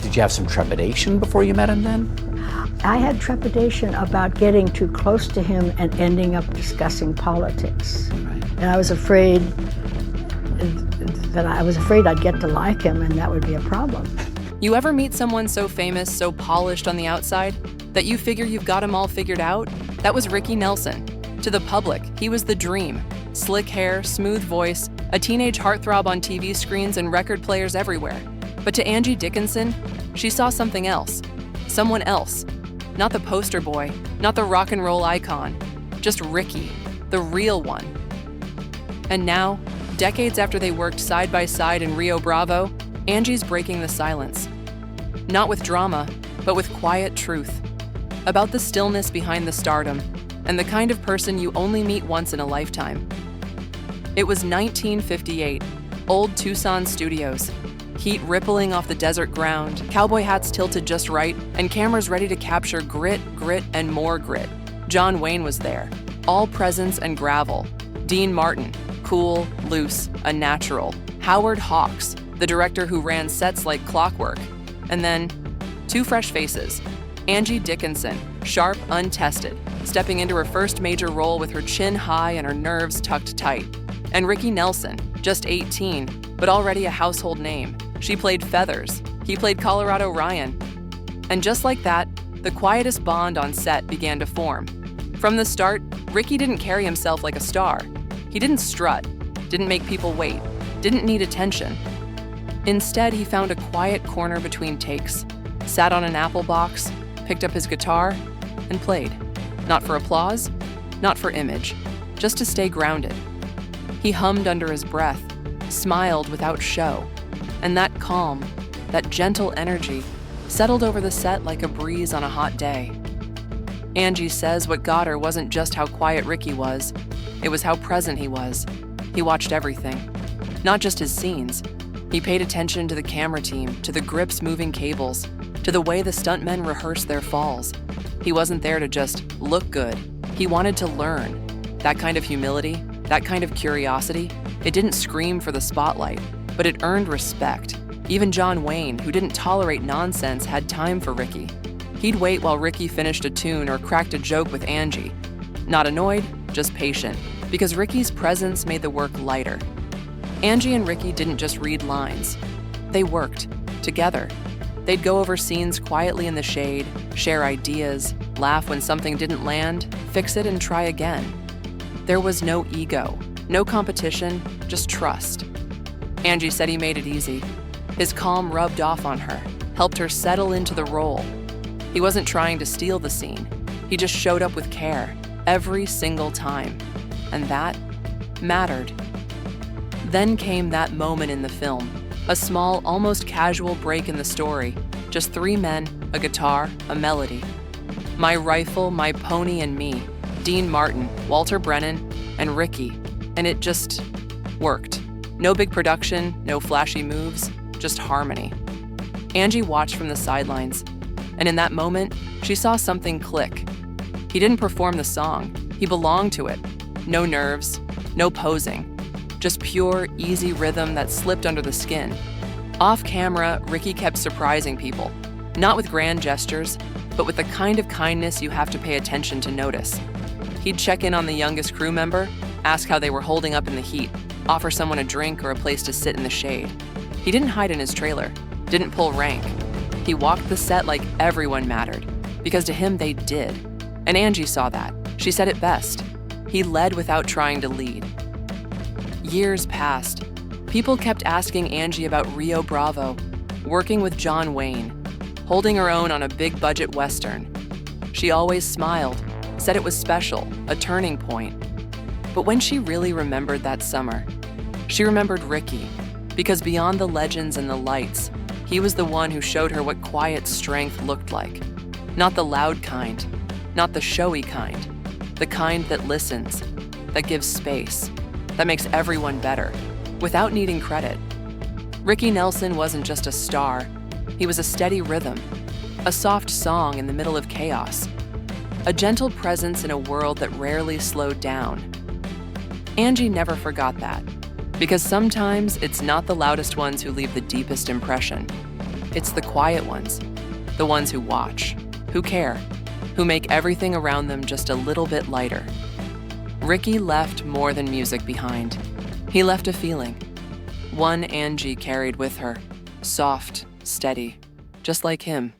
Did you have some trepidation before you met him then? I had trepidation about getting too close to him and ending up discussing politics. Right. And I was afraid I'd get to like him, and that would be a problem. You ever meet someone so famous, so polished on the outside, that you figure you've got him all figured out? That was Ricky Nelson. To the public, he was the dream. Slick hair, smooth voice, a teenage heartthrob on TV screens and record players everywhere. But to Angie Dickinson, she saw something else. Someone else. Not the poster boy, not the rock and roll icon. Just Ricky, the real one. And now, decades after they worked side by side in Rio Bravo, Angie's breaking the silence. Not with drama, but with quiet truth. About the stillness behind the stardom, and the kind of person you only meet once in a lifetime. It was 1958, old Tucson studios. Heat rippling off the desert ground, cowboy hats tilted just right, and cameras ready to capture grit, and more grit. John Wayne was there, all presence and gravel. Dean Martin, cool, loose, a natural. Howard Hawks, the director who ran sets like clockwork. And then, two fresh faces. Angie Dickinson, sharp, untested, stepping into her first major role with her chin high and her nerves tucked tight. And Ricky Nelson, just 18, but already a household name. She played Feathers, he played Colorado Ryan. And just like that, the quietest bond on set began to form. From the start, Ricky didn't carry himself like a star. He didn't strut, didn't make people wait, didn't need attention. Instead, he found a quiet corner between takes, sat on an apple box, picked up his guitar, and played. Not for applause, not for image, just to stay grounded. He hummed under his breath, smiled without show, and that calm, that gentle energy settled over the set like a breeze on a hot day. Angie says what got her wasn't just how quiet Ricky was, it was how present he was. He watched everything, not just his scenes. He paid attention to the camera team, to the grips moving cables, to the way the stuntmen rehearsed their falls. He wasn't there to just look good. He wanted to learn. That kind of humility, that kind of curiosity, it didn't scream for the spotlight, but it earned respect. Even John Wayne, who didn't tolerate nonsense, had time for Ricky. He'd wait while Ricky finished a tune or cracked a joke with Angie. Not annoyed, just patient, because Ricky's presence made the work lighter. Angie and Ricky didn't just read lines. They worked, together. They'd go over scenes quietly in the shade, share ideas, laugh when something didn't land, fix it and try again. There was no ego, no competition, just trust. Angie said he made it easy. His calm rubbed off on her, helped her settle into the role. He wasn't trying to steal the scene. He just showed up with care, every single time. And that mattered. Then came that moment in the film, a small, almost casual break in the story. Just three men, a guitar, a melody. My rifle, my pony, and me. Dean Martin, Walter Brennan, and Ricky. And it just worked. No big production, no flashy moves, just harmony. Angie watched from the sidelines, and in that moment, she saw something click. He didn't perform the song, he belonged to it. No nerves, no posing. Just pure, easy rhythm that slipped under the skin. Off camera, Ricky kept surprising people. Not with grand gestures, but with the kind of kindness you have to pay attention to notice. He'd check in on the youngest crew member, ask how they were holding up in the heat, offer someone a drink or a place to sit in the shade. He didn't hide in his trailer, didn't pull rank. He walked the set like everyone mattered, because to him they did. And Angie saw that. She said it best. He led without trying to lead. Years passed. People kept asking Angie about Rio Bravo, working with John Wayne, holding her own on a big budget Western. She always smiled, said it was special, a turning point. But when she really remembered that summer, she remembered Ricky, because beyond the legends and the lights, he was the one who showed her what quiet strength looked like. Not the loud kind, not the showy kind, the kind that listens, that gives space, that makes everyone better, without needing credit. Ricky Nelson wasn't just a star, he was a steady rhythm, a soft song in the middle of chaos, a gentle presence in a world that rarely slowed down. Angie never forgot that, because sometimes it's not the loudest ones who leave the deepest impression. It's the quiet ones, the ones who watch, who care, who make everything around them just a little bit lighter. Ricky left more than music behind. He left a feeling. One Angie carried with her, soft, steady, just like him.